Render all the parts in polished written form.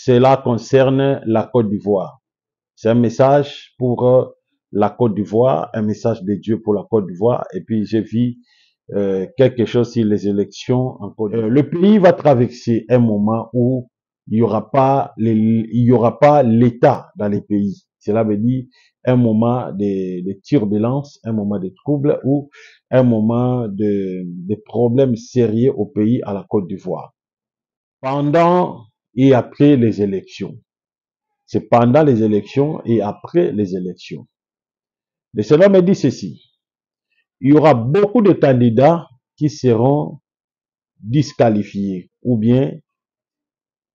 cela concerne la Côte d'Ivoire. C'est un message pour la Côte d'Ivoire, un message de Dieu pour la Côte d'Ivoire. Et puis j'ai vu quelque chose sur les élections en Côte d'Ivoire. Le pays va traverser un moment où il y aura pas l'État dans les pays. Cela veut dire un moment de turbulence, un moment de trouble ou un moment de problèmes sérieux au pays, à la Côte d'Ivoire. Pendant et après les élections. C'est pendant les élections et après les élections. Le Seigneur me dit ceci. Il y aura beaucoup de candidats qui seront disqualifiés ou bien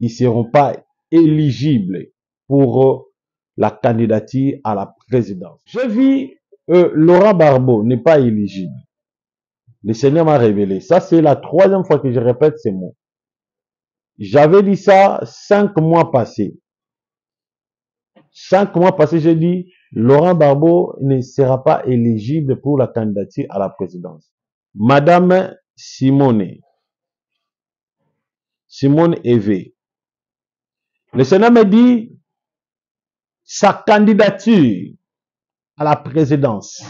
ils seront pas éligibles pour la candidature à la présidence. Je vis Laurent Barbeau n'est pas éligible. Le Seigneur m'a révélé. Ça, c'est la troisième fois que je répète ces mots. J'avais dit ça 5 mois passés. 5 mois passés, j'ai dit, Laurent Barbeau ne sera pas éligible pour la candidature à la présidence. Madame Simone Evé, le Sénat me dit, sa candidature à la présidence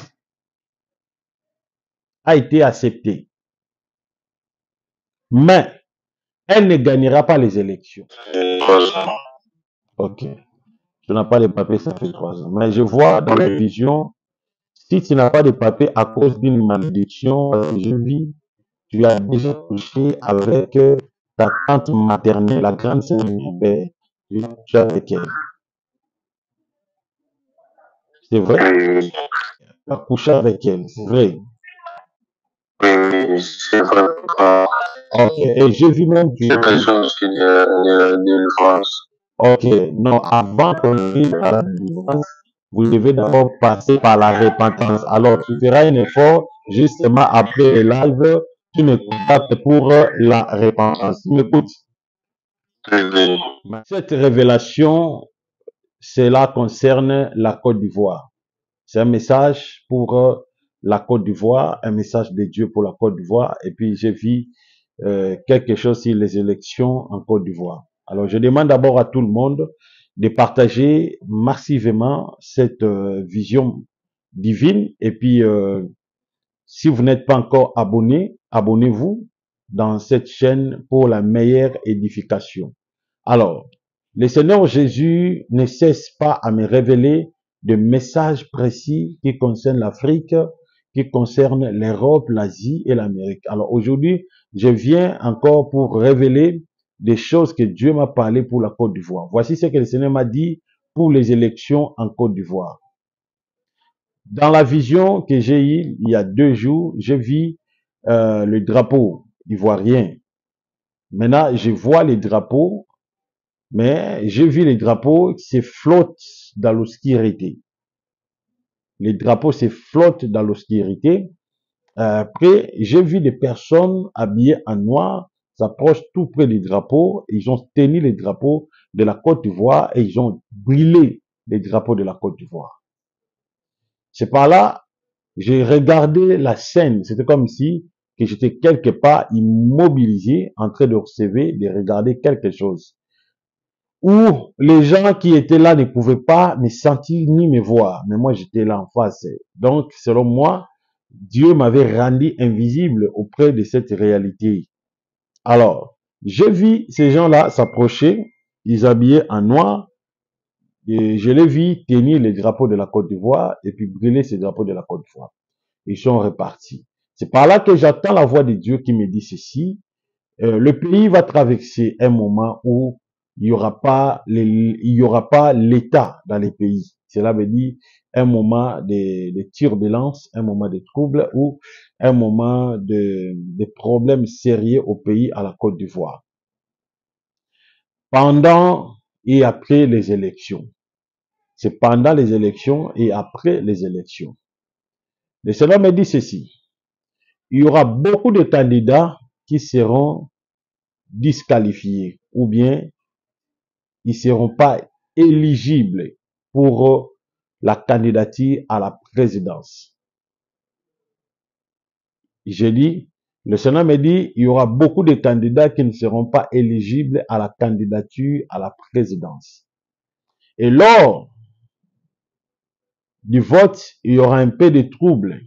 a été acceptée. Mais, elle ne gagnera pas les élections. 3 ans. Ok. Tu n'as pas de papiers, ça fait 3 ans. Mais je vois dans les visions, si tu n'as pas de papiers à cause d'une malédiction, parce que je vis, tu as déjà couché avec ta tante maternelle, la grande sœur de mon père. Tu as couché avec elle. C'est vrai? Oui, Tu as couché avec elle, c'est vrai. oui, c'est vrai. Ok. Et j'ai vu même que... C'est quelque chose qui est de délivrance. Ok. Non, avant qu'on arrive à la délivrance, vous devez d'abord passer par la repentance. Alors, tu feras un effort justement après le live. Tu me contactes pour la repentance. Tu m'écoutes? Oui, Cette révélation, cela concerne la Côte d'Ivoire. C'est un message pour la Côte d'Ivoire, un message de Dieu pour la Côte d'Ivoire. Et puis, j'ai vu quelque chose sur les élections en Côte d'Ivoire. Alors, je demande d'abord à tout le monde de partager massivement cette vision divine. Et puis, si vous n'êtes pas encore abonné, abonnez-vous dans cette chaîne pour la meilleure édification. Alors, le Seigneur Jésus ne cesse pas à me révéler de messages précis qui concernent l'Afrique, qui concernent l'Europe, l'Asie et l'Amérique. Alors aujourd'hui, je viens encore pour révéler des choses que Dieu m'a parlé pour la Côte d'Ivoire. Voici ce que le Seigneur m'a dit pour les élections en Côte d'Ivoire. Dans la vision que j'ai eue il y a 2 jours, j'ai vu le drapeau ivoirien. Maintenant, je vois les drapeaux, mais j'ai vu les drapeaux qui se flottent dans l'obscurité. Les drapeaux se flottent dans l'obscurité. Après, j'ai vu des personnes habillées en noir s'approchent tout près des drapeaux. Ils ont tenu les drapeaux de la Côte d'Ivoire et ils ont brûlé les drapeaux de la Côte d'Ivoire. C'est par là, j'ai regardé la scène. C'était comme si que j'étais quelque part immobilisé, en train d'observer, de regarder quelque chose. Où les gens qui étaient là ne pouvaient pas me sentir ni me voir. Mais moi, j'étais là en face. Donc, selon moi, Dieu m'avait rendu invisible auprès de cette réalité. Alors, j'ai vu ces gens-là s'approcher, ils habillaient en noir, et je les vis tenir les drapeaux de la Côte d'Ivoire et puis brûler ces drapeaux de la Côte d'Ivoire. Ils sont repartis. C'est par là que j'attends la voix de Dieu qui me dit ceci. Le pays va traverser un moment où il y aura pas l'État dans les pays. Cela veut dire un moment de turbulence, un moment de trouble ou un moment de problèmes sérieux au pays, à la Côte d'Ivoire. Pendant et après les élections. C'est pendant les élections et après les élections. Le Seigneur me dit ceci. Il y aura beaucoup de candidats qui seront disqualifiés ou bien ils seront pas éligibles pour la candidature à la présidence. Je dis, Le Seigneur me dit, il y aura beaucoup de candidats qui ne seront pas éligibles à la candidature à la présidence. Et lors du vote, il y aura un peu de troubles.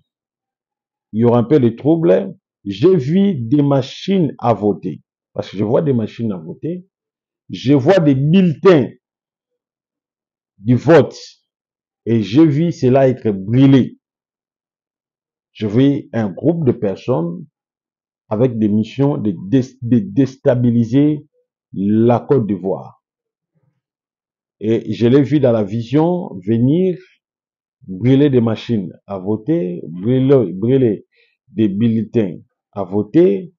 Il y aura un peu de troubles. J'ai vu des machines à voter. Parce que je vois des machines à voter. Je vois des bulletins du vote. Et j'ai vu cela être brûlé. Je vis un groupe de personnes avec des missions de déstabiliser la Côte d'Ivoire. Et je l'ai vu dans la vision venir brûler des machines à voter, brûler des bulletins à voter,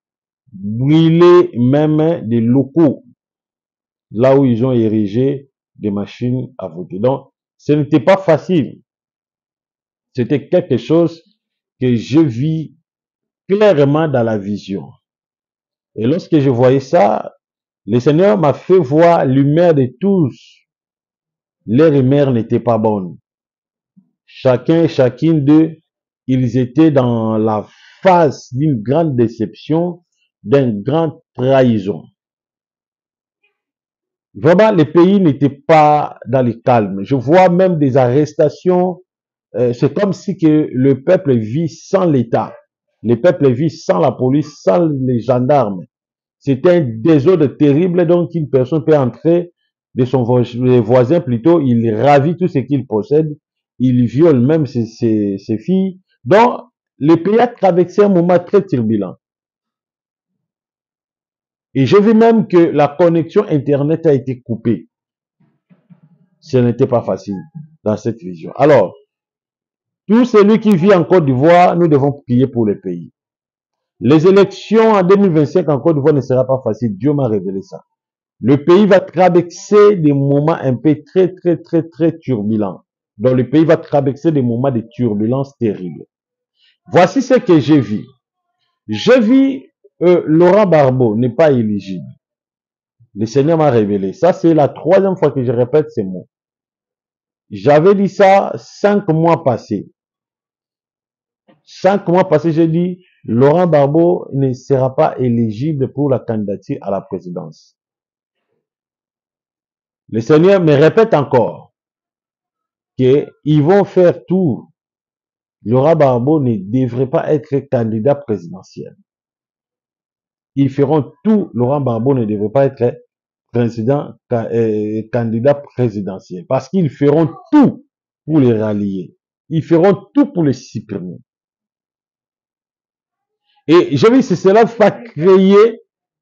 brûler même des locaux là où ils ont érigé des machines à voter. Donc, ce n'était pas facile. C'était quelque chose que je vis clairement dans la vision. Et lorsque je voyais ça, le Seigneur m'a fait voir l'humeur de tous. Leur humeur n'était pas bonne. Chacun et chacune d'eux, ils étaient dans la phase d'une grande déception, d'une grande trahison. Vraiment, le pays n'était pas dans le calme. Je vois même des arrestations. C'est comme si que le peuple vit sans l'État. Le peuple vit sans la police, sans les gendarmes. C'était un désordre terrible, donc une personne peut entrer de son voisin plutôt, il ravit tout ce qu'il possède, il viole même ses filles. Donc, le pays a traversé un moment très turbulent. Et j'ai vu même que la connexion Internet a été coupée. Ce n'était pas facile dans cette vision. Alors, tout celui qui vit en Côte d'Ivoire, nous devons prier pour le pays. Les élections en 2025 en Côte d'Ivoire ne sera pas facile. Dieu m'a révélé ça. Le pays va traverser des moments un peu très turbulents. Donc le pays va traverser des moments de turbulence terribles. Voici ce que j'ai vu. J'ai vu Laurent Gbagbo n'est pas éligible. Le Seigneur m'a révélé. Ça, c'est la troisième fois que je répète ces mots. J'avais dit ça 5 mois passés. 5 mois passés, j'ai dit, Laurent Gbagbo ne sera pas éligible pour la candidature à la présidence. Le Seigneur me répète encore qu'ils vont faire tout. Laurent Gbagbo ne devrait pas être candidat présidentiel. Ils feront tout. Laurent Gbagbo ne devrait pas être candidat présidentiel. Parce qu'ils feront tout pour les rallier. Ils feront tout pour les supprimer. Et je dis que cela va créer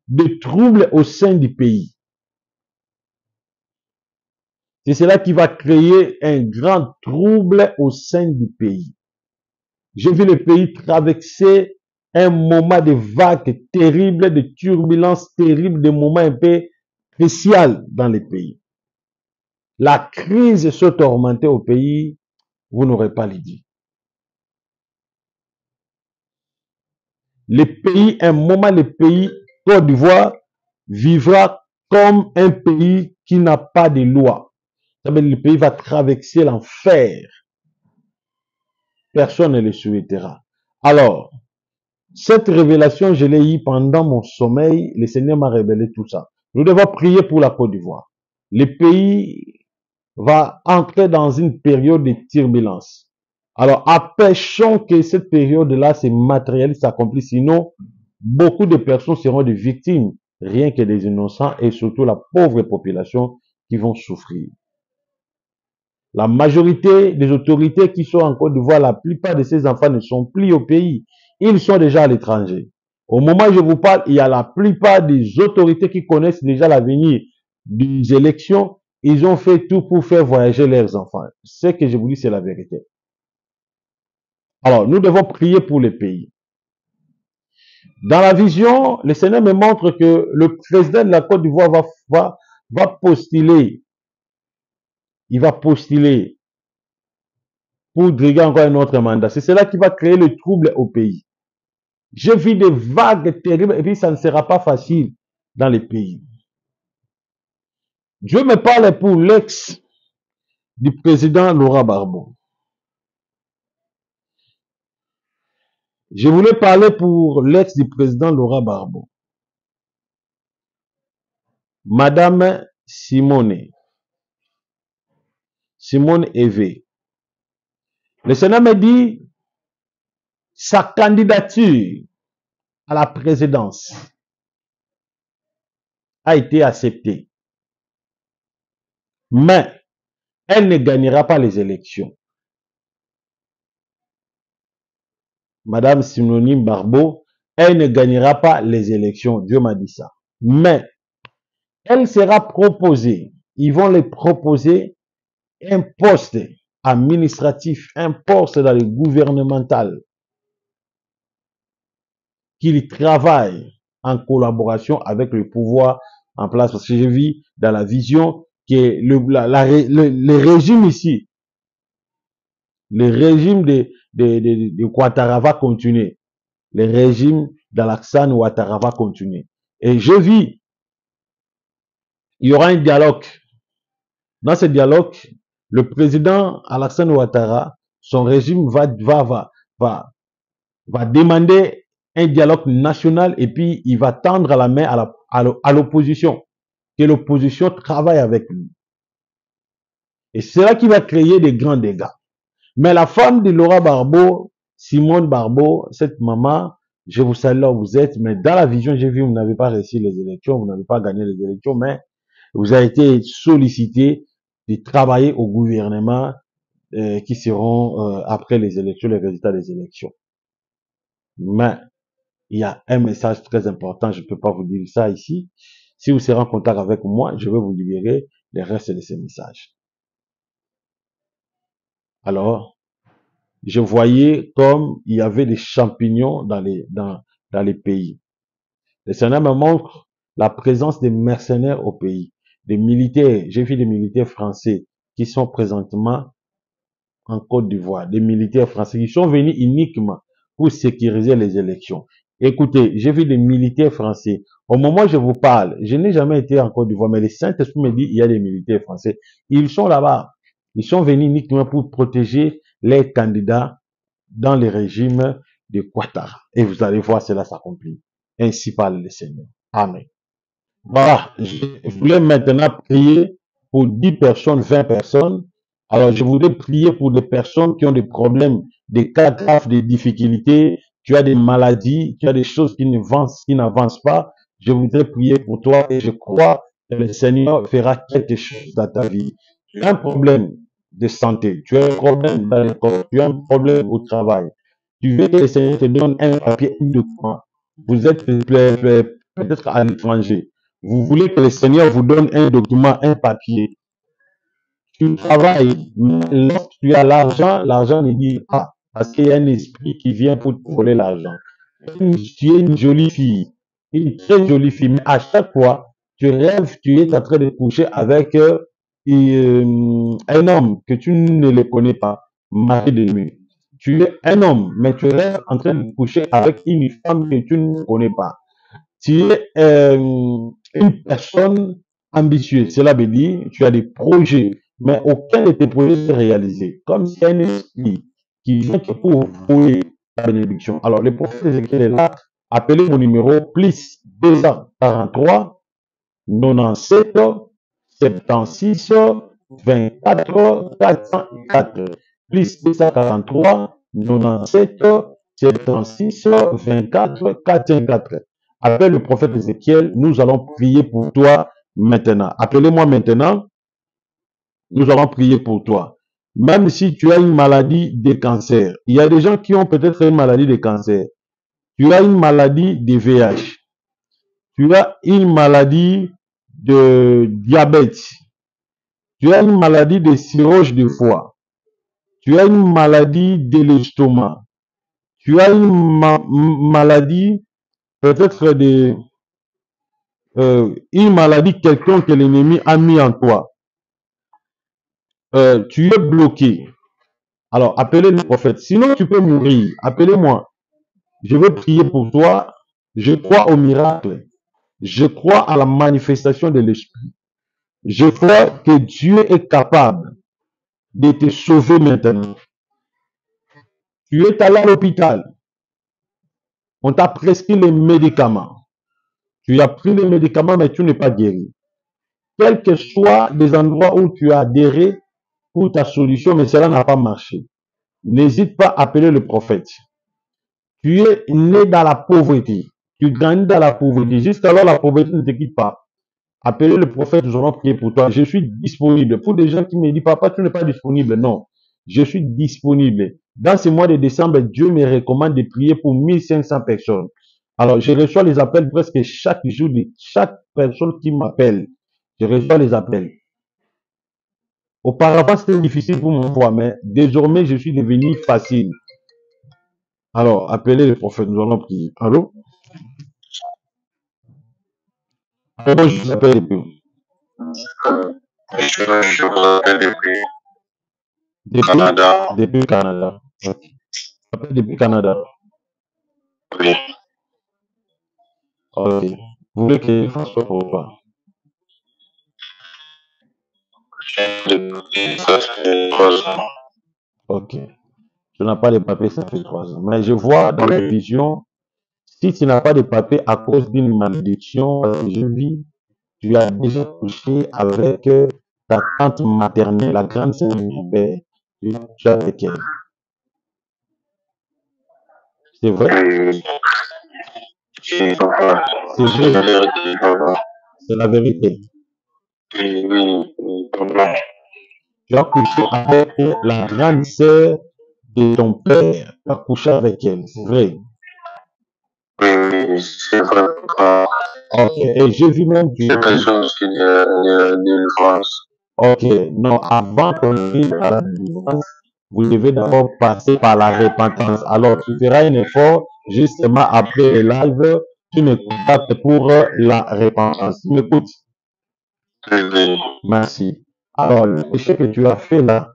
des troubles au sein du pays. C'est cela qui va créer un grand trouble au sein du pays. J'ai vu le pays traverser un moment de vagues terribles, de turbulences terribles, de moments un peu cruciaux dans le pays. La crise se tourmentait au pays, vous n'aurez pas l'idée. Le pays, un moment, le pays, Côte d'Ivoire, vivra comme un pays qui n'a pas de loi. Le pays va traverser l'enfer. Personne ne le souhaitera. Alors, cette révélation, je l'ai eue pendant mon sommeil. Le Seigneur m'a révélé tout ça. Nous devons prier pour la Côte d'Ivoire. Le pays va entrer dans une période de turbulence. Alors, empêchons que cette période-là se matérialise, s'accomplisse. Sinon, beaucoup de personnes seront des victimes, rien que des innocents et surtout la pauvre population qui vont souffrir. La majorité des autorités qui sont en Côte d'Ivoire, la plupart de ces enfants ne sont plus au pays. Ils sont déjà à l'étranger. Au moment où je vous parle, il y a la plupart des autorités qui connaissent déjà l'avenir des élections. Ils ont fait tout pour faire voyager leurs enfants. Ce que je vous dis, c'est la vérité. Alors, nous devons prier pour le pays. Dans la vision, le Seigneur me montre que le président de la Côte d'Ivoire va postuler. Il va postuler pour briguer encore un autre mandat. C'est cela qui va créer le trouble au pays. J'ai vu des vagues terribles et puis ça ne sera pas facile dans les pays. Dieu me parle pour l'ex du président Laurent Gbagbo. Je voulais parler pour l'ex du président Laurent Gbagbo, Madame Simone Eve. Le Sénat me dit sa candidature à la présidence a été acceptée, mais elle ne gagnera pas les élections. Madame Simone Gbagbo, elle ne gagnera pas les élections, Dieu m'a dit ça. Mais elle sera proposée, ils vont lui proposer un poste administratif, un poste dans le gouvernemental, qu'il travaille en collaboration avec le pouvoir en place. Parce que je vis dans la vision que le régime ici, le régime de Ouattara va continuer. Le régime d'Alassane Ouattara va continuer. Et je vis, il y aura un dialogue. Dans ce dialogue, le président Alassane Ouattara, son régime va demander un dialogue national et puis il va tendre la main à l'opposition. Que l'opposition travaille avec lui. Et c'est là qui va créer des grands dégâts. Mais la femme de Laurent Gbagbo, Simone Gbagbo, cette maman, je vous salue là où vous êtes, mais dans la vision, j'ai vu, vous n'avez pas réussi les élections, vous n'avez pas gagné les élections, mais vous avez été sollicité de travailler au gouvernement qui seront après les élections, les résultats des élections. Mais il y a un message très important, je ne peux pas vous dire ça ici. Si vous serez en contact avec moi, je vais vous libérer les restes de ces messages. Alors, je voyais comme il y avait des champignons dans les pays. Le Sénat me montre la présence des mercenaires au pays, des militaires. J'ai vu des militaires français qui sont présentement en Côte d'Ivoire, des militaires français qui sont venus uniquement pour sécuriser les élections. Écoutez, j'ai vu des militaires français. Au moment où je vous parle, je n'ai jamais été en Côte d'Ivoire, mais le Saint-Esprit me dit il y a des militaires français. Ils sont là-bas. Ils sont venus uniquement pour protéger les candidats dans le régime de Ouattara. Et vous allez voir cela s'accomplir. Ainsi parle le Seigneur. Amen. Voilà. Je voulais maintenant prier pour 10 personnes, 20 personnes. Alors, je voudrais prier pour des personnes qui ont des problèmes, des cas graves, des difficultés. Tu as des maladies, tu as des choses qui n'avancent pas. Je voudrais prier pour toi et je crois que le Seigneur fera quelque chose dans ta vie. Tu as un problème de santé, tu as un problème dans le corps, tu as un problème au travail. Tu veux que le Seigneur te donne un papier, un document. Vous êtes peut-être à l'étranger. Vous voulez que le Seigneur vous donne un document, un papier. Tu travailles, mais lorsque tu as l'argent, l'argent ne dit pas. Parce qu'il y a un esprit qui vient pour te voler l'argent. Tu es une jolie fille, une très jolie fille, mais à chaque fois, tu rêves, tu es en train de coucher avec un homme que tu ne le connais pas, mari de nuit. Tu es un homme, mais tu rêves en train de coucher avec une femme que tu ne connais pas. Tu es une personne ambitieuse. Cela veut dire tu as des projets, mais aucun de tes projets s'est réalisé. Comme si un esprit qui vient pour vouer la bénédiction. Alors, le prophète Ézéchiel est là. Appelez mon numéro plus 243 97 76 24 404 plus 243 97 76 24 404. Appelle le prophète Ézéchiel, nous allons prier pour toi maintenant. Appelez-moi maintenant, nous allons prier pour toi. Même si tu as une maladie de cancer, il y a des gens qui ont peut-être une maladie de cancer. Tu as une maladie de VIH. Tu as une maladie de diabète. Tu as une maladie de cirrhose du foie. Tu as une maladie de l'estomac. Tu as une maladie peut-être une maladie quelconque que l'ennemi a mis en toi. Tu es bloqué. Alors, appelez le prophète. Sinon, tu peux mourir. Appelez-moi. Je veux prier pour toi. Je crois au miracle. Je crois à la manifestation de l'Esprit. Je crois que Dieu est capable de te sauver maintenant. Tu es allé à l'hôpital. On t'a prescrit les médicaments. Tu as pris les médicaments, mais tu n'es pas guéri. Quel que soit les endroits où tu as adhéré pour ta solution, mais cela n'a pas marché. N'hésite pas à appeler le prophète. Tu es né dans la pauvreté. Tu grandis dans la pauvreté. Jusqu'alors, la pauvreté ne te quitte pas. Appelez le prophète, nous allons prier pour toi. Je suis disponible. Pour des gens qui me disent, papa, tu n'es pas disponible. Non, je suis disponible. Dans ce mois de décembre, Dieu me recommande de prier pour 1500 personnes. Alors, je reçois les appels presque chaque jour de chaque personne qui m'appelle. Je reçois les appels. Auparavant, c'était difficile pour moi, mais désormais, je suis devenu facile. Alors, appelez le prophète, nous allons prier. Allô? Comment je vous appelle depuis? Je vous appelle depuis Depuis, Canada. depuis Canada. Ok. Je m'appelle depuis Canada. Oui. Ok. Vous voulez que je fasse quoi pour toi? Depuis ça fait 3 ans. Ok. Tu n'as pas de papier, ça fait 3 ans. Mais je vois dans les visions, si tu n'as pas de papier à cause d'une malédiction, parce que je vis, tu as déjà couché avec ta tante maternelle, la grande sœur de mon père. Tu as couché avec elle. C'est vrai? Oui, papa. C'est C'est la vrai. vérité, papa. C'est la vérité. Oui, papa. Tu as couché avec la grande sœur de ton père. Tu as couché avec elle. C'est vrai. Oui, c'est vrai, papa. Ok. Et j'ai vu même que... C'est quelque chose qui est de délivrance. Ok. Non, avant qu'on arrive à la délivrance, vous devez d'abord passer par la repentance. Alors, tu feras un effort justement après le live. Tu me contactes pour la repentance. Tu m'écoutes? Oui, Merci. Alors, le péché que tu as fait là,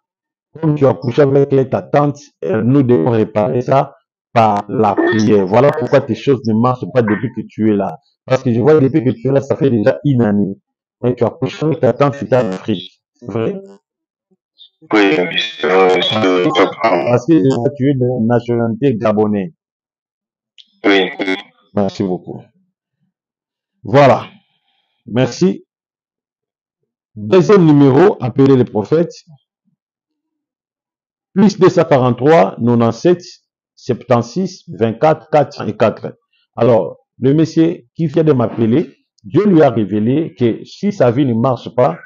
comme tu as couché avec ta tante, nous devons réparer ça par la prière. Voilà pourquoi tes choses ne marchent pas depuis que tu es là. Parce que je vois depuis que tu es là, ça fait déjà une année. Et tu as couché avec ta tante, c'était en Afrique. C'est vrai? oui, c'est vrai, papa. Parce que tu es de nationalité gabonaise. Oui, Merci beaucoup. Voilà. Merci. Deuxième numéro, appelez le prophète. Plus 243 97 76 24 404. Alors, le monsieur qui vient de m'appeler, Dieu lui a révélé que si sa vie ne marche pas,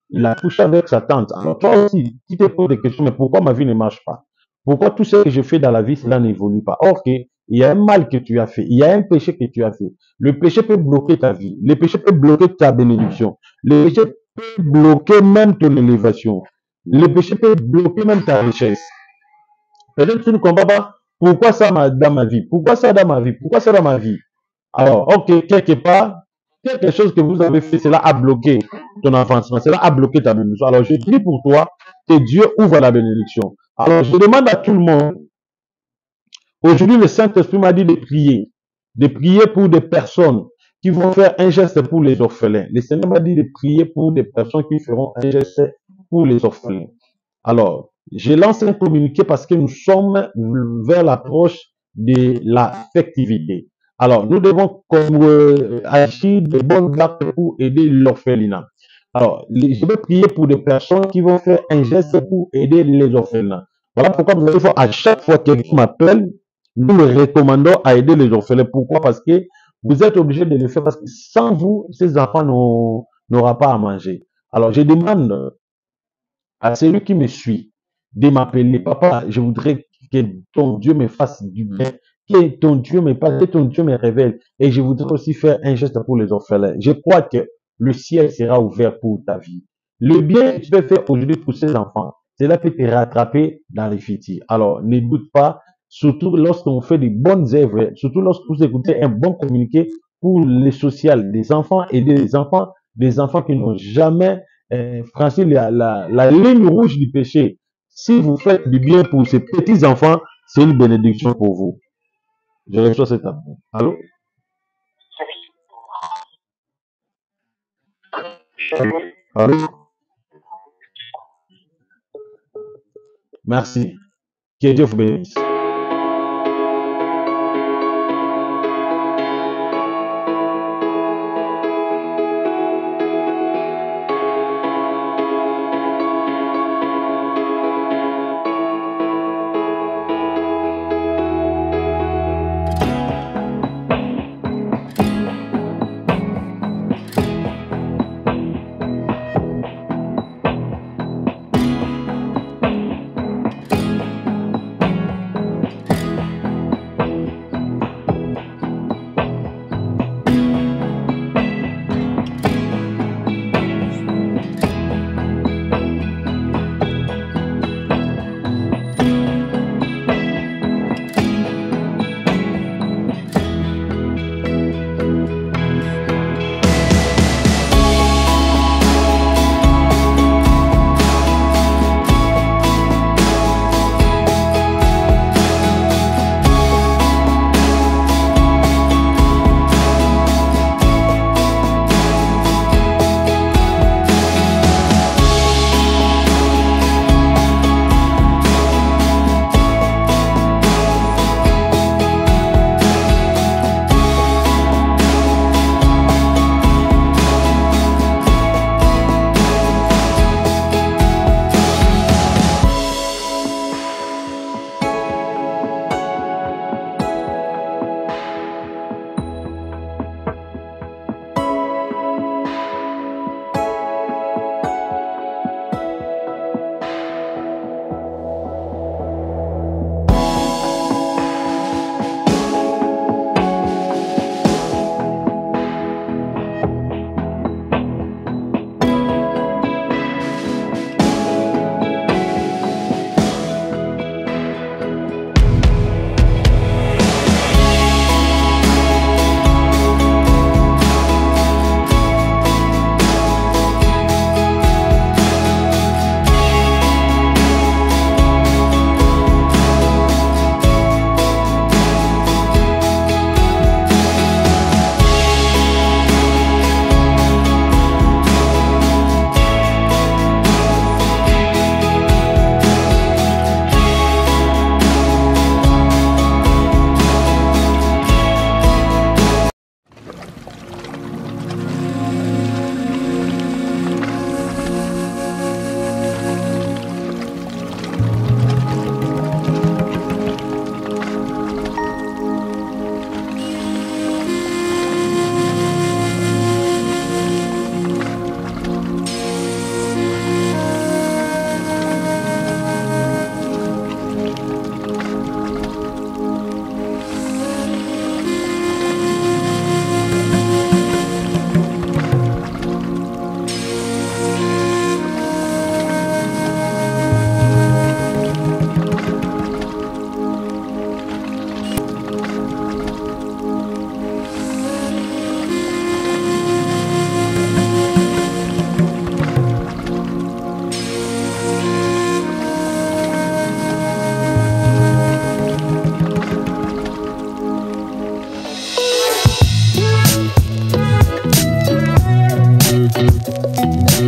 il a couché avec sa tante. Alors toi aussi, tu te poses des questions, mais pourquoi ma vie ne marche pas? Pourquoi tout ce que je fais dans la vie, cela n'évolue pas? Or, il y a un mal que tu as fait, il y a un péché que tu as fait. Le péché peut bloquer ta vie, le péché peut bloquer ta bénédiction, le péché peut bloquer même ton élévation, le péché peut bloquer même ta richesse. Peut-être que tu ne comprends pas pourquoi ça dans ma vie, pourquoi ça dans ma vie, pourquoi ça dans ma vie. Alors, ok, quelque part, quelque chose que vous avez fait, cela a bloqué ton avancement, cela a bloqué ta bénédiction. Alors, je prie pour toi que Dieu ouvre la bénédiction. Alors, je demande à tout le monde, aujourd'hui, le Saint-Esprit m'a dit de prier pour des personnes qui vont faire un geste pour les orphelins. Le Seigneur m'a dit de prier pour des personnes qui feront un geste pour les orphelins. Alors, je lance un communiqué parce que nous sommes vers l'approche de la fectivité. Alors, nous devons agir de bonnes actes pour aider l'orphelinat. Alors, je vais prier pour des personnes qui vont faire un geste pour aider les orphelins. Voilà pourquoi vous allez voir à chaque fois que quelqu'un m'appelle, nous le recommandons à aider les orphelins. Pourquoi? Parce que vous êtes obligé de le faire parce que sans vous, ces enfants n'auront pas à manger. Alors, je demande à celui qui me suit de m'appeler, papa, je voudrais que ton Dieu me fasse du bien, que ton Dieu me parle, que ton Dieu me révèle, et je voudrais aussi faire un geste pour les orphelins. Je crois que le ciel sera ouvert pour ta vie. Le bien que tu peux faire aujourd'hui pour ces enfants, cela peut te rattraper dans les futurs. Alors, ne doute pas, surtout lorsqu'on fait de bonnes œuvres, surtout lorsque vous écoutez un bon communiqué pour le social des enfants et des enfants qui n'ont jamais franchir la ligne rouge du péché. Si vous faites du bien pour ces petits enfants, c'est une bénédiction pour vous. Je reçois cet appel. Allô? Allô? Merci. Que Dieu vous bénisse.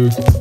Salut.